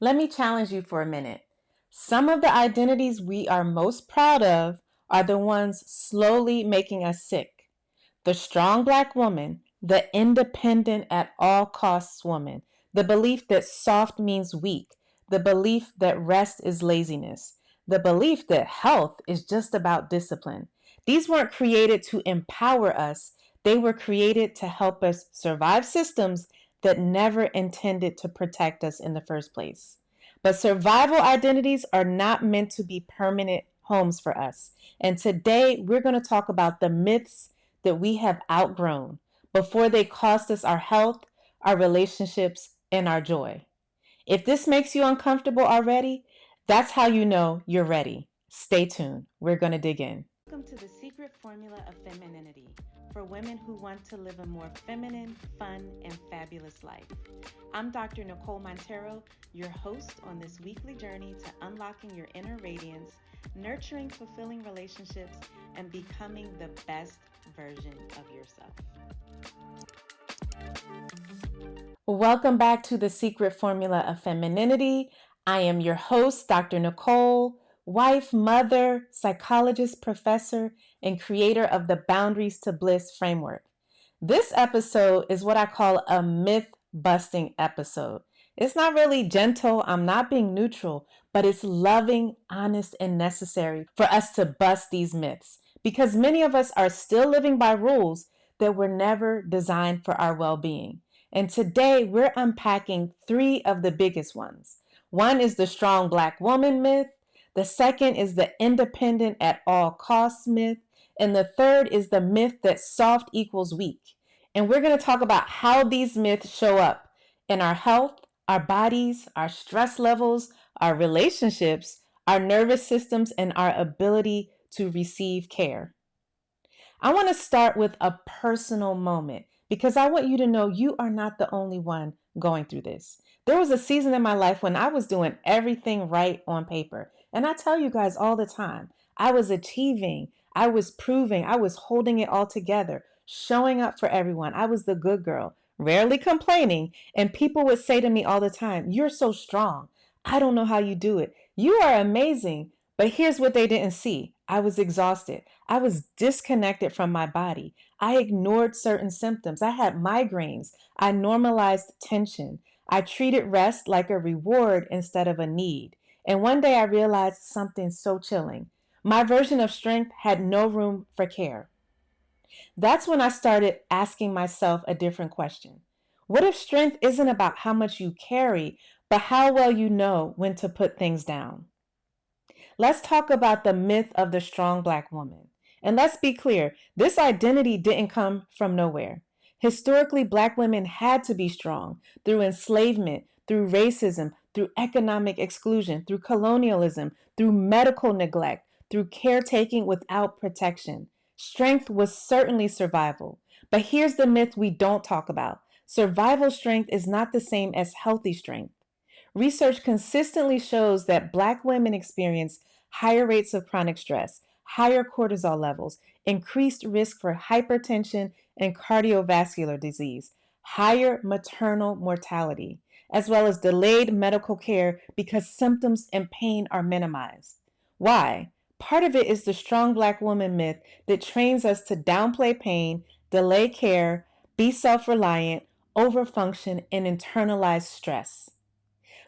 Let me challenge you for a minute. Some of the identities we are most proud of are the ones slowly making us sick. The strong Black woman, the independent at all costs woman, the belief that soft means weak, the belief that rest is laziness, the belief that health is just about discipline. These weren't created to empower us, they were created to help us survive systems that never intended to protect us in the first place. But survival identities are not meant to be permanent homes for us. And today we're going to talk about the myths that we have outgrown before they cost us our health, our relationships, and our joy. If this makes you uncomfortable already, that's how you know you're ready. Stay tuned. We're going to dig in. Welcome to the Secret Formula of Femininity for women who want to live a more feminine, fun, and fabulous life. I'm Dr. Nicole Monteiro, your host on this weekly journey to unlocking your inner radiance, nurturing fulfilling relationships, and becoming the best version of yourself. Welcome back to the Secret Formula of Femininity. I am your host, Dr. Nicole, wife, mother, psychologist, professor, and creator of the Boundaries to Bliss framework. This episode is what I call a myth-busting episode. It's not really gentle, I'm not being neutral, but it's loving, honest, and necessary for us to bust these myths because many of us are still living by rules that were never designed for our well-being. And today we're unpacking 3 of the biggest ones. One is the strong Black woman myth. The second is the independent at all costs myth. And the third is the myth that soft equals weak. And we're going to talk about how these myths show up in our health, our bodies, our stress levels, our relationships, our nervous systems, and our ability to receive care. I want to start with a personal moment because I want you to know you are not the only one going through this. There was a season in my life when I was doing everything right on paper. And I tell you guys all the time, I was achieving, I was proving, I was holding it all together, showing up for everyone. I was the good girl, rarely complaining. And people would say to me all the time, "You're so strong. I don't know how you do it. You are amazing." But here's what they didn't see. I was exhausted. I was disconnected from my body. I ignored certain symptoms. I had migraines. I normalized tension. I treated rest like a reward instead of a need. And one day I realized something so chilling. My version of strength had no room for care. That's when I started asking myself a different question. What if strength isn't about how much you carry, but how well you know when to put things down? Let's talk about the myth of the strong Black woman. And let's be clear, this identity didn't come from nowhere. Historically, Black women had to be strong through enslavement, through racism, through economic exclusion, through colonialism, through medical neglect, through caretaking without protection. Strength was certainly survival. But here's the myth we don't talk about. Survival strength is not the same as healthy strength. Research consistently shows that Black women experience higher rates of chronic stress, higher cortisol levels, increased risk for hypertension and cardiovascular disease, higher maternal mortality, as well as delayed medical care because symptoms and pain are minimized. Why? Part of it is the strong Black woman myth that trains us to downplay pain, delay care, be self-reliant, overfunction, and internalize stress.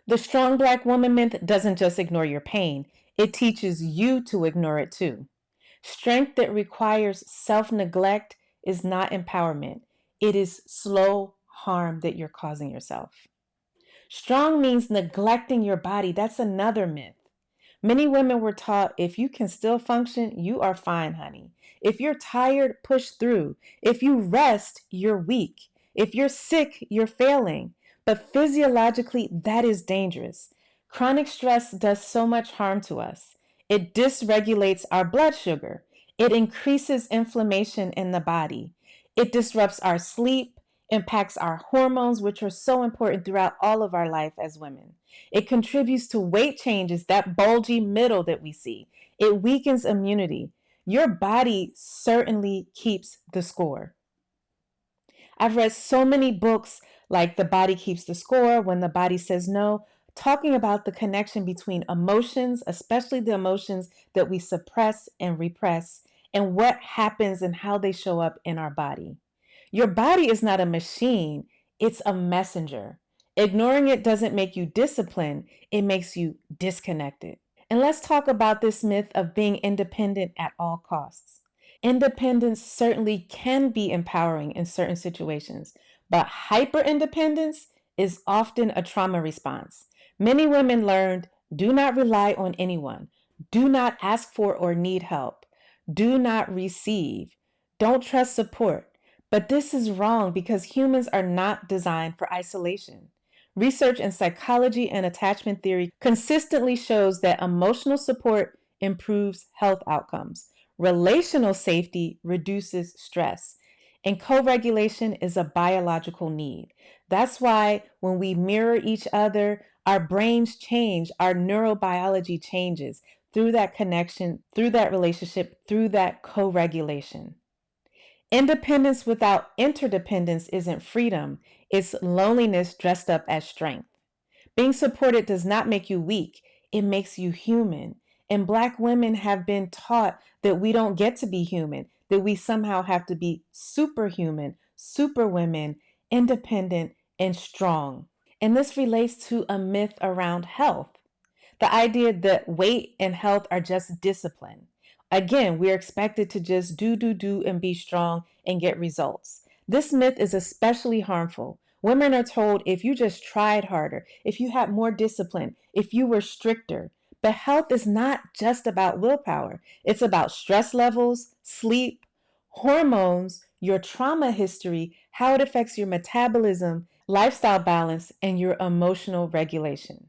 The strong Black woman myth doesn't just ignore your pain, it teaches you to ignore it too. Strength that requires self-neglect is not empowerment. It is slow harm that you're causing yourself. Strong means neglecting your body. That's another myth. Many women were taught if you can still function, you are fine, honey. If you're tired, push through. If you rest, you're weak. If you're sick, you're failing. But physiologically, that is dangerous. Chronic stress does so much harm to us. It dysregulates our blood sugar. It increases inflammation in the body. It disrupts our sleep, impacts our hormones, which are so important throughout all of our life as women. It contributes to weight changes, that bulgy middle that we see. It weakens immunity. Your body certainly keeps the score. I've read so many books like The Body Keeps the Score, When the Body Says No, talking about the connection between emotions, especially the emotions that we suppress and repress, and what happens and how they show up in our body. Your body is not a machine, it's a messenger. Ignoring it doesn't make you disciplined, it makes you disconnected. And let's talk about this myth of being independent at all costs. Independence certainly can be empowering in certain situations, but hyper independence is often a trauma response. Many women learned do not rely on anyone, do not ask for or need help, do not receive, don't trust support. But this is wrong because humans are not designed for isolation. Research in psychology and attachment theory consistently shows that emotional support improves health outcomes. Relational safety reduces stress, and co regulation is a biological need. That's why when we mirror each other, our brains change, our neurobiology changes through that connection, through that relationship, through that co regulation. Independence without interdependence isn't freedom, it's loneliness dressed up as strength. Being supported does not make you weak, it makes you human. And Black women have been taught that we don't get to be human, that we somehow have to be superhuman, superwomen, independent, and strong. And this relates to a myth around health. The idea that weight and health are just discipline. Again, we're expected to just do, and be strong and get results. This myth is especially harmful. Women are told if you just tried harder, if you had more discipline, if you were stricter. But health is not just about willpower, it's about stress levels, sleep, hormones, your trauma history, how it affects your metabolism, lifestyle balance, and your emotional regulation.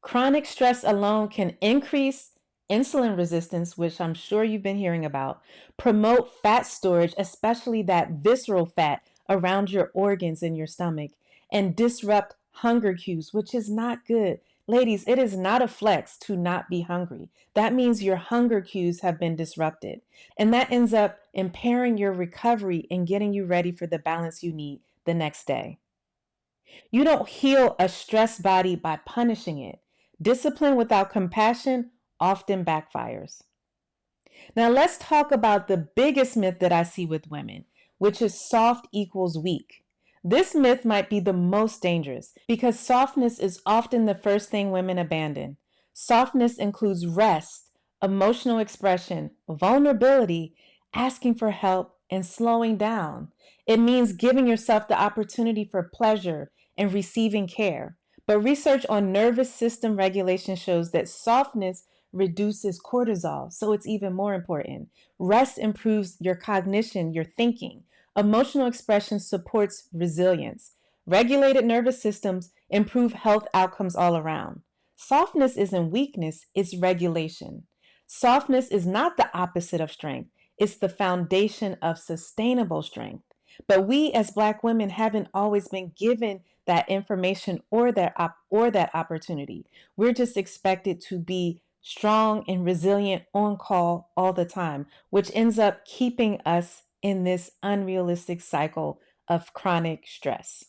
Chronic stress alone can increase insulin resistance, which I'm sure you've been hearing about, promote fat storage, especially that visceral fat around your organs in your stomach, and disrupt hunger cues, which is not good. Ladies, it is not a flex to not be hungry. That means your hunger cues have been disrupted. And that ends up impairing your recovery and getting you ready for the balance you need the next day. You don't heal a stressed body by punishing it. Discipline without compassion often backfires. Now, let's talk about the biggest myth that I see with women, which is soft equals weak. This myth might be the most dangerous because softness is often the first thing women abandon. Softness includes rest, emotional expression, vulnerability, asking for help, and slowing down. It means giving yourself the opportunity for pleasure and receiving care. But research on nervous system regulation shows that softness reduces cortisol, so it's even more important. Rest improves your cognition, your thinking. Emotional expression supports resilience. Regulated nervous systems improve health outcomes all around. Softness isn't weakness, it's regulation. Softness is not the opposite of strength, it's the foundation of sustainable strength. But we as Black women haven't always been given that information or that opportunity. We're just expected to be strong and resilient on call all the time, which ends up keeping us in this unrealistic cycle of chronic stress.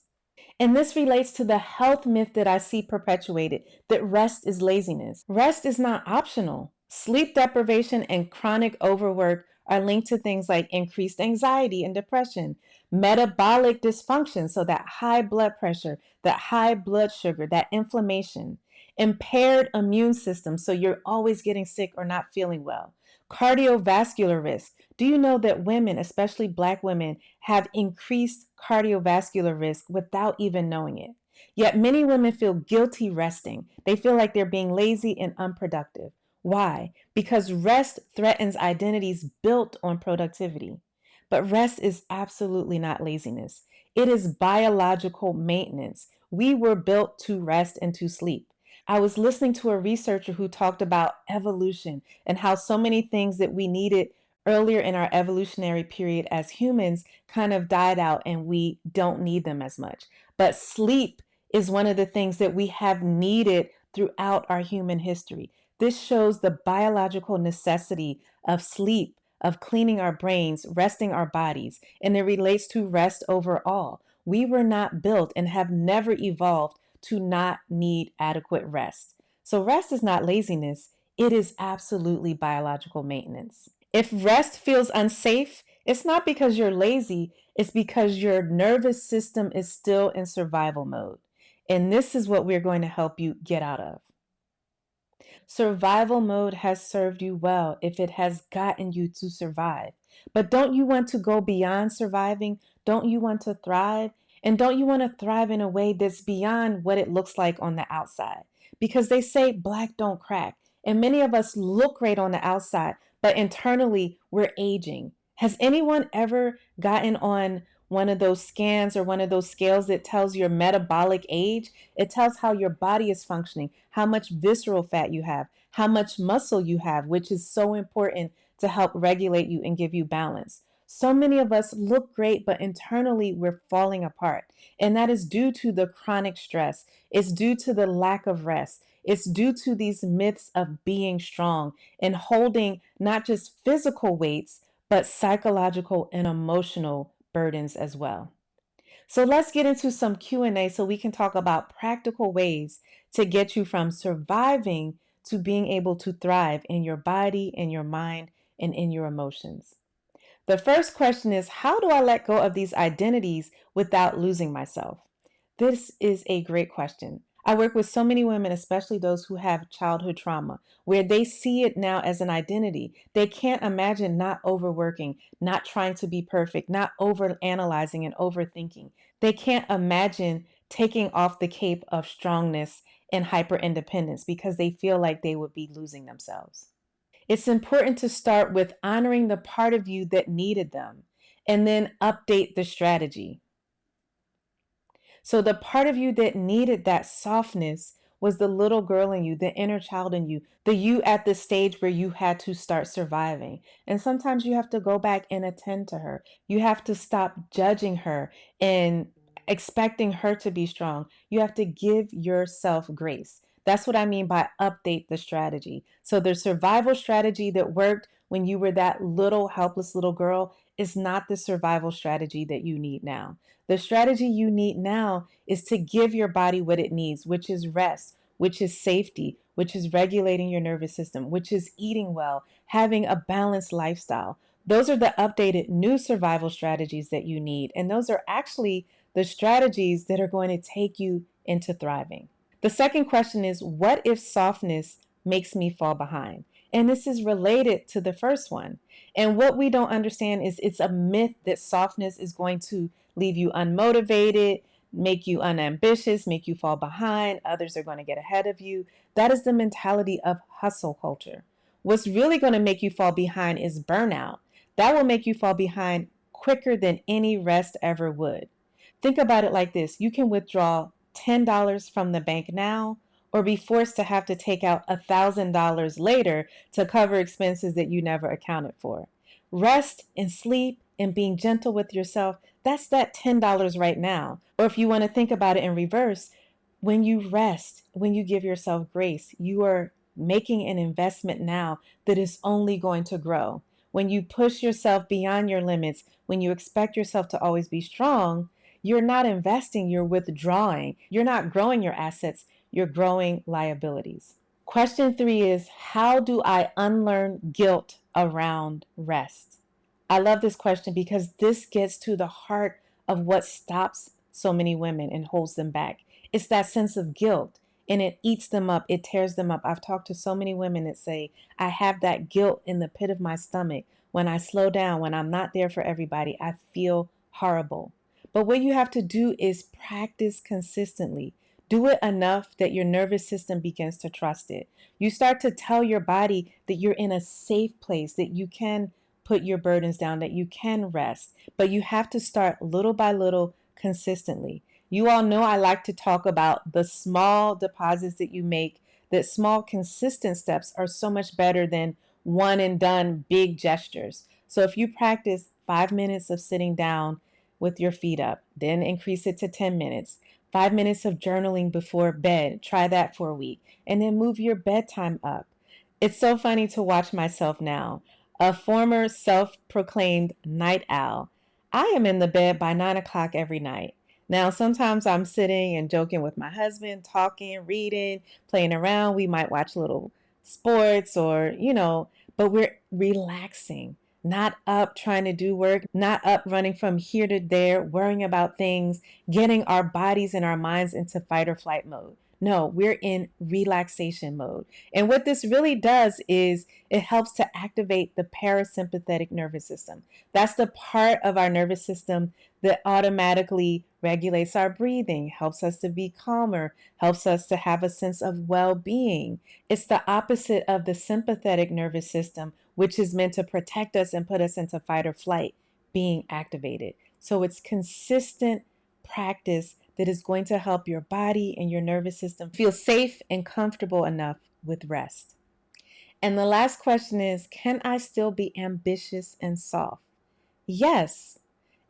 And this relates to the health myth that I see perpetuated that rest is laziness. Rest is not optional. Sleep deprivation and chronic overwork are linked to things like increased anxiety and depression, metabolic dysfunction, so that high blood pressure, that high blood sugar, that inflammation, impaired immune system, so you're always getting sick or not feeling well, cardiovascular risk. Do you know that women, especially Black women, have increased cardiovascular risk without even knowing it? Yet many women feel guilty resting. They feel like they're being lazy and unproductive. Why? Because rest threatens identities built on productivity. But rest is absolutely not laziness. It is biological maintenance. We were built to rest and to sleep. I was listening to a researcher who talked about evolution and how so many things that we needed earlier in our evolutionary period as humans kind of died out and we don't need them as much. But sleep is one of the things that we have needed throughout our human history. This shows the biological necessity of sleep, of cleaning our brains, resting our bodies, and it relates to rest overall. We were not built and have never evolved to not need adequate rest. So rest is not laziness, it is absolutely biological maintenance. If rest feels unsafe, it's not because you're lazy, it's because your nervous system is still in survival mode. And this is what we're going to help you get out of. Survival mode has served you well if it has gotten you to survive. But don't you want to go beyond surviving? Don't you want to thrive? And don't you want to thrive in a way that's beyond what it looks like on the outside? Because they say black don't crack. And many of us look great on the outside, but internally we're aging. Has anyone ever gotten on one of those scans or one of those scales that tells your metabolic age? It tells how your body is functioning, how much visceral fat you have, how much muscle you have, which is so important to help regulate you and give you balance. So many of us look great, but internally we're falling apart. And that is due to the chronic stress. It's due to the lack of rest. It's due to these myths of being strong and holding not just physical weights, but psychological and emotional burdens as well. So let's get into some Q&A so we can talk about practical ways to get you from surviving to being able to thrive in your body, in your mind, and in your emotions. The first question is, how do I let go of these identities without losing myself? This is a great question. I work with so many women, especially those who have childhood trauma, where they see it now as an identity. They can't imagine not overworking, not trying to be perfect, not over analyzing and overthinking. They can't imagine taking off the cape of strongness and hyper independence because they feel like they would be losing themselves. It's important to start with honoring the part of you that needed them and then update the strategy. So the part of you that needed that softness was the little girl in you, the inner child in you, the you at the stage where you had to start surviving. And sometimes you have to go back and attend to her. You have to stop judging her and expecting her to be strong. You have to give yourself grace. That's what I mean by update the strategy. So the survival strategy that worked when you were that little helpless little girl is not the survival strategy that you need now. The strategy you need now is to give your body what it needs, which is rest, which is safety, which is regulating your nervous system, which is eating well, having a balanced lifestyle. Those are the updated new survival strategies that you need. And those are actually the strategies that are going to take you into thriving. The second question is, what if softness makes me fall behind? And this is related to the first one. And what we don't understand is it's a myth that softness is going to leave you unmotivated, make you unambitious, make you fall behind. Others are going to get ahead of you. That is the mentality of hustle culture. What's really going to make you fall behind is burnout. That will make you fall behind quicker than any rest ever would. Think about it like this. You can withdraw $10 from the bank now or be forced to have to take out $1,000 later to cover expenses that you never accounted for. Rest and sleep and being gentle with yourself, that's that $10 right now. Or if you want to think about it in reverse, when you rest, when you give yourself grace, you are making an investment now that is only going to grow. When you push yourself beyond your limits, when you expect yourself to always be strong, you're not investing, you're withdrawing. You're not growing your assets, you're growing liabilities. Question 3 is, how do I unlearn guilt around rest? I love this question because this gets to the heart of what stops so many women and holds them back. It's that sense of guilt, and it eats them up, it tears them up. I've talked to so many women that say, I have that guilt in the pit of my stomach. When I slow down, when I'm not there for everybody, I feel horrible. But what you have to do is practice consistently. Do it enough that your nervous system begins to trust it. You start to tell your body that you're in a safe place, that you can put your burdens down, that you can rest. But you have to start little by little consistently. You all know I like to talk about the small deposits that you make, that small consistent steps are so much better than one and done big gestures. So if you practice 5 minutes of sitting down with your feet up, then increase it to 10 minutes. 5 minutes of journaling before bed. Try that for a week. And then move your bedtime up. It's so funny to watch myself now. A former self proclaimed night owl. I am in the bed by 9 o'clock every night. Now, sometimes I'm sitting and joking with my husband, talking, reading, playing around. We might watch little sports or, but we're relaxing, not up trying to do work, not up running from here to there, worrying about things, getting our bodies and our minds into fight or flight mode. No, we're in relaxation mode. And what this really does is it helps to activate the parasympathetic nervous system. That's the part of our nervous system that automatically regulates our breathing, helps us to be calmer, helps us to have a sense of well being. It's the opposite of the sympathetic nervous system, which is meant to protect us and put us into fight or flight, being activated. So it's consistent practice that is going to help your body and your nervous system feel safe and comfortable enough with rest. And the last question is, can I still be ambitious and soft? Yes.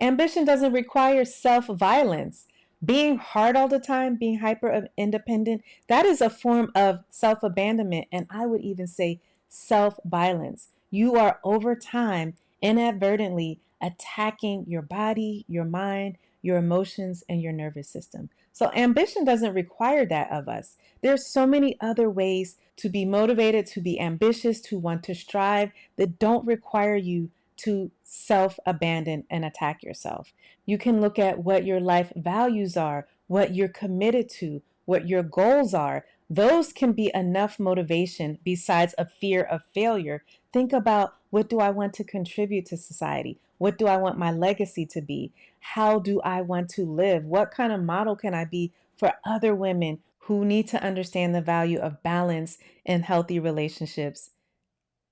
Ambition doesn't require self violence. Being hard all the time, being hyper independent, that is a form of self abandonment. And I would even say self violence. You are over time inadvertently attacking your body, your mind, your emotions, and your nervous system. So ambition doesn't require that of us. There's so many other ways to be motivated, to be ambitious, to want to strive that don't require you to self abandon and attack yourself. You can look at what your life values are, what you're committed to, what your goals are. Those can be enough motivation besides a fear of failure. Think about, what do I want to contribute to society? What do I want my legacy to be? How do I want to live? What kind of model can I be for other women who need to understand the value of balance and healthy relationships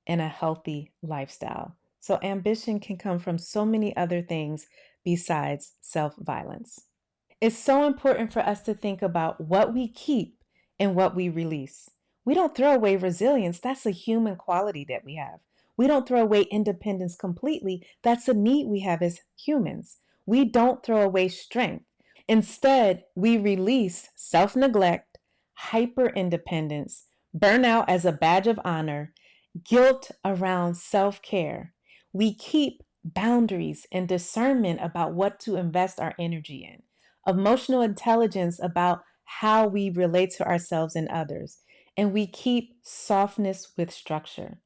and a healthy lifestyle? So, ambition can come from so many other things besides self violence. It's so important for us to think about what we keep and what we release. We don't throw away resilience, that's a human quality that we have. We don't throw away independence completely, that's a need we have as humans. We don't throw away strength. Instead, we release self neglect, hyper independence, burnout as a badge of honor, guilt around self care. We keep boundaries and discernment about what to invest our energy in, emotional intelligence about how we relate to ourselves and others, and we keep softness with structure.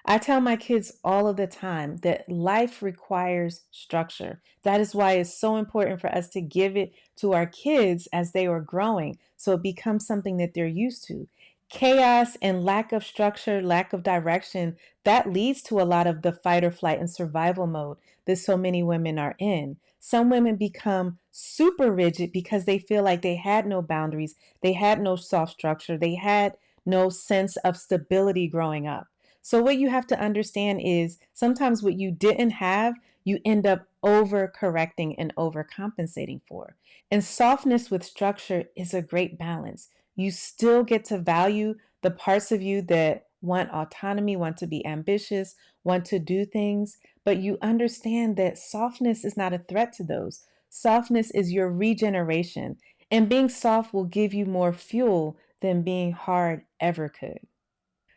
I tell my kids all of the time that life requires structure. That is why it's so important for us to give it to our kids as they are growing so it becomes something that they're used to. Chaos and lack of structure, lack of direction, that leads to a lot of the fight or flight and survival mode that so many women are in. Some women become super rigid because they feel like they had no boundaries, they had no soft structure, they had no sense of stability growing up. So, what you have to understand is sometimes what you didn't have, you end up overcorrecting and overcompensating for. And softness with structure is a great balance. You still get to value the parts of you that want autonomy, want to be ambitious, want to do things, but you understand that softness is not a threat to those. Softness is your regeneration, and being soft will give you more fuel than being hard ever could.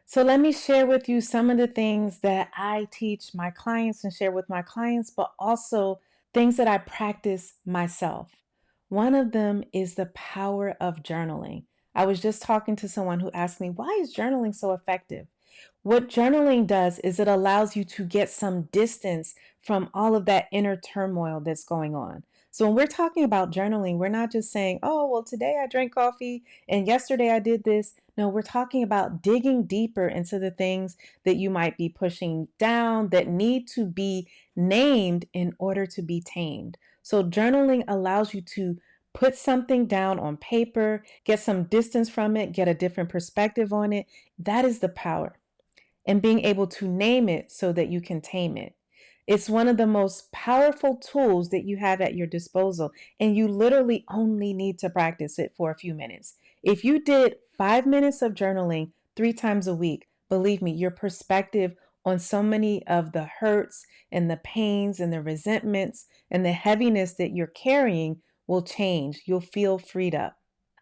So, let me share with you some of the things that I teach my clients and share with my clients, but also things that I practice myself. One of them is the power of journaling. I was just talking to someone who asked me, why is journaling so effective? What journaling does is it allows you to get some distance from all of that inner turmoil that's going on. So when we're talking about journaling, we're not just saying, oh, well, today I drank coffee and yesterday I did this. No, we're talking about digging deeper into the things that you might be pushing down that need to be named in order to be tamed. So journaling allows you to put something down on paper, get some distance from it, get a different perspective on it. That is the power, and being able to name it so that you can tame it. It's one of the most powerful tools that you have at your disposal, and you literally only need to practice it for a few minutes. If you did 5 minutes of journaling 3 times a week, believe me, your perspective on so many of the hurts and the pains and the resentments and the heaviness that you're carrying will change. You'll feel freed up.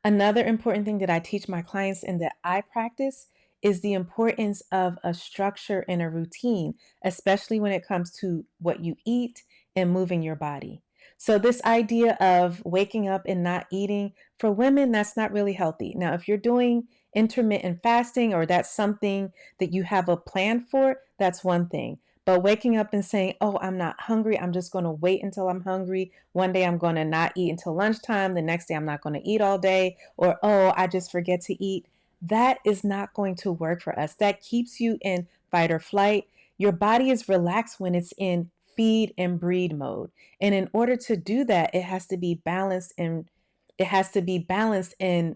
Another important thing that I teach my clients and that I practice is the importance of a structure and a routine, especially when it comes to what you eat and moving your body. So this idea of waking up and not eating, for women, that's not really healthy. Now, if you're doing intermittent fasting or that's something that you have a plan for, that's one thing. But waking up and saying, oh, I'm not hungry, I'm just going to wait until I'm hungry. One day I'm going to not eat until lunchtime. The next day I'm not going to eat all day. Or, oh, I just forget to eat. That is not going to work for us. That keeps you in fight or flight. Your body is relaxed when it's in feed and breed mode. And in order to do that, it has to be balanced and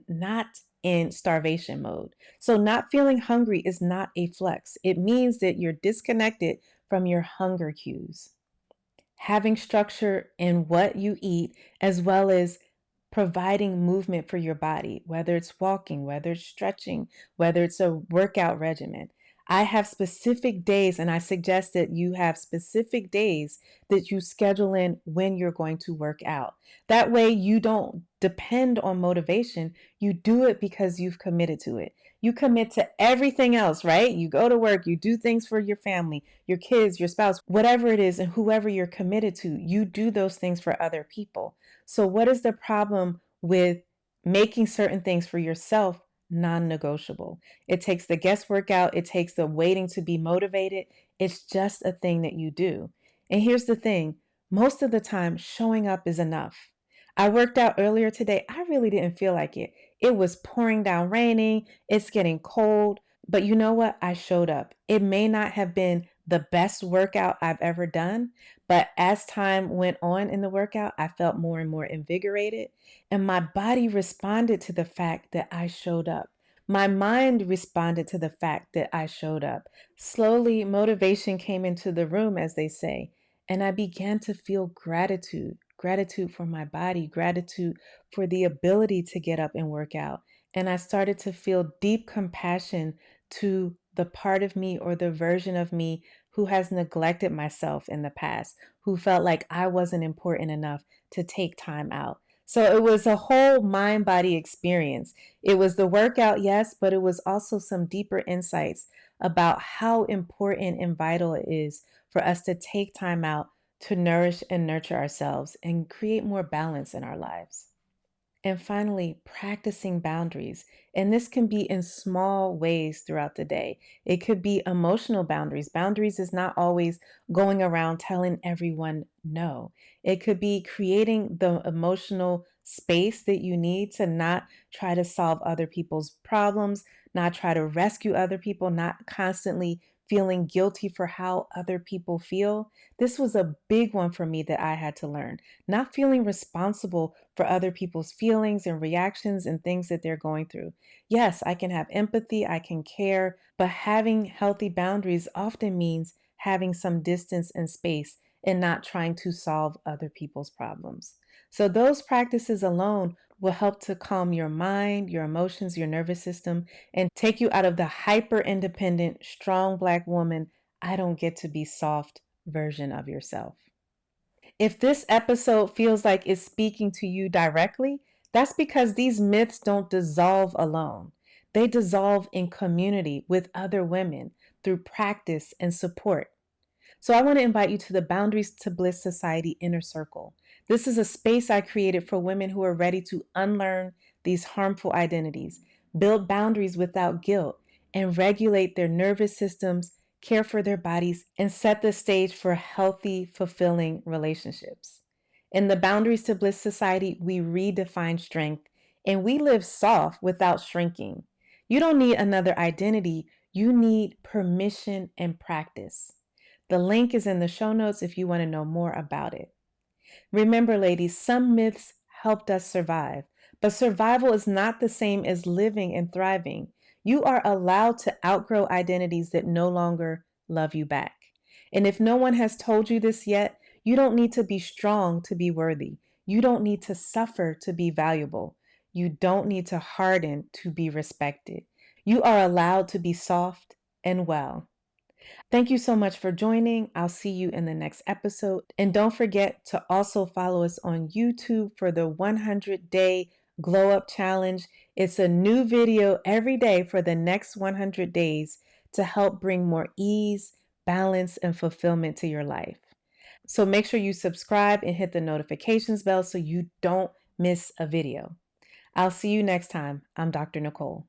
not in starvation mode. So not feeling hungry is not a flex. It means that you're disconnected from your hunger cues. Having structure in what you eat, as well as providing movement for your body, whether it's walking, whether it's stretching, whether it's a workout regimen. I have specific days, and I suggest that you have specific days that you schedule in when you're going to work out. That way, you don't depend on motivation. You do it because you've committed to it. You commit to everything else, right? You go to work, you do things for your family, your kids, your spouse, whatever it is, and whoever you're committed to, you do those things for other people. So, what is the problem with making certain things for yourself non negotiable? It takes the guesswork out, it takes the waiting to be motivated. It's just a thing that you do. And here's the thing, most of the time, showing up is enough. I worked out earlier today. I really didn't feel like it. It was pouring down raining, it's getting cold. But you know what? I showed up. It may not have been the best workout I've ever done, but as time went on in the workout, I felt more and more invigorated, and my body responded to the fact that I showed up. My mind responded to the fact that I showed up. Slowly, motivation came into the room, as they say, and I began to feel gratitude for my body, gratitude for the ability to get up and work out. And I started to feel deep compassion to the part of me or the version of me who has neglected myself in the past, who felt like I wasn't important enough to take time out. So it was a whole mind body experience. It was the workout, yes, but it was also some deeper insights about how important and vital it is for us to take time out to nourish and nurture ourselves and create more balance in our lives. And finally, practicing boundaries. And this can be in small ways throughout the day. It could be emotional boundaries. Boundaries is not always going around telling everyone no. It could be creating the emotional space that you need to not try to solve other people's problems, not try to rescue other people, not constantly feeling guilty for how other people feel. This was a big one for me that I had to learn. Not feeling responsible for other people's feelings and reactions and things that they're going through. Yes, I can have empathy, I can care, but having healthy boundaries often means having some distance and space and not trying to solve other people's problems. So, those practices alone will help to calm your mind, your emotions, your nervous system, and take you out of the hyper independent, strong Black woman, I don't get to be soft version of yourself. If this episode feels like it's speaking to you directly, that's because these myths don't dissolve alone. They dissolve in community with other women through practice and support. So I want to invite you to the Boundaries to Bliss Society Inner Circle. This is a space I created for women who are ready to unlearn these harmful identities, build boundaries without guilt, and regulate their nervous systems, care for their bodies, and set the stage for healthy, fulfilling relationships. In the Boundaries to Bliss Society, we redefine strength and we live soft without shrinking. You don't need another identity, you need permission and practice. The link is in the show notes if you want to know more about it. Remember, ladies, some myths helped us survive, but survival is not the same as living and thriving. You are allowed to outgrow identities that no longer love you back. And if no one has told you this yet, you don't need to be strong to be worthy. You don't need to suffer to be valuable. You don't need to harden to be respected. You are allowed to be soft and well. Thank you so much for joining. I'll see you in the next episode. And don't forget to also follow us on YouTube for the 100-day Glow Up Challenge. It's a new video every day for the next 100 days to help bring more ease, balance, and fulfillment to your life. So make sure you subscribe and hit the notifications bell so you don't miss a video. I'll see you next time. I'm Dr. Nicole.